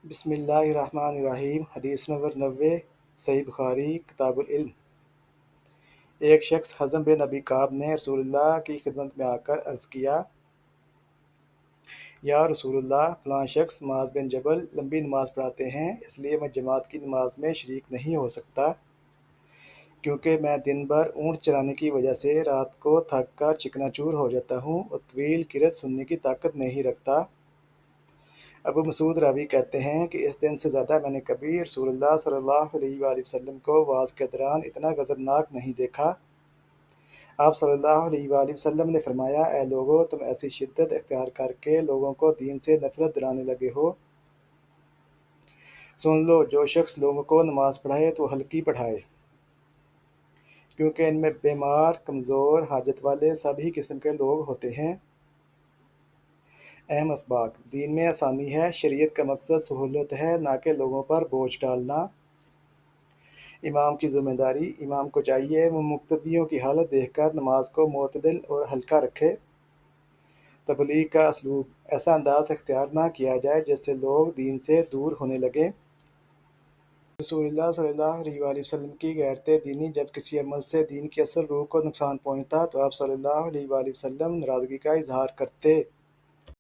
بسم اللہ الرحمن الرحیم۔ حدیث نمبر 90، صحیح بخاری کتاب العلم۔ ایک شخص حزم بن ابی کعب نے رسول اللہ کی خدمت میں آ کر عرض کیا، یا رسول اللہ، فلاں شخص معاذ بن جبل لمبی نماز پڑھاتے ہیں، اس لیے میں جماعت کی نماز میں شریک نہیں ہو سکتا، کیونکہ میں دن بھر اونٹ چرانے کی وجہ سے رات کو تھک کر چکنا چور ہو جاتا ہوں اور طویل قرأت سننے کی طاقت نہیں رکھتا۔ ابو مسعود راوی کہتے ہیں کہ اس دن سے زیادہ میں نے کبھی رسول اللہ صلی اللہ علیہ وآلہ وسلم کو وعظ کے دوران اتنا غضبناک نہیں دیکھا۔ آپ صلی اللہ علیہ وآلہ وسلم نے فرمایا، اے لوگو، تم ایسی شدت اختیار کر کے لوگوں کو دین سے نفرت دلانے لگے ہو۔ سن لو، جو شخص لوگوں کو نماز پڑھائے تو ہلکی پڑھائے، کیونکہ ان میں بیمار، کمزور، حاجت والے سبھی قسم کے لوگ ہوتے ہیں۔ اہم اسباق: دین میں آسانی ہے، شریعت کا مقصد سہولت ہے، نہ کہ لوگوں پر بوجھ ڈالنا۔ امام کی ذمہ داری: امام کو چاہیے وہ مقتدیوں کی حالت دیکھ کر نماز کو معتدل اور ہلکا رکھے۔ تبلیغ کا اسلوب: ایسا انداز اختیار نہ کیا جائے جس سے لوگ دین سے دور ہونے لگیں۔ رسول اللہ صلی اللہ علیہ وآلہ وسلم کی غیرت دینی: جب کسی عمل سے دین کی اصل روح کو نقصان پہنچتا تو آپ صلی اللہ علیہ وآلہ وسلم ناراضگی کا اظہار کرتے۔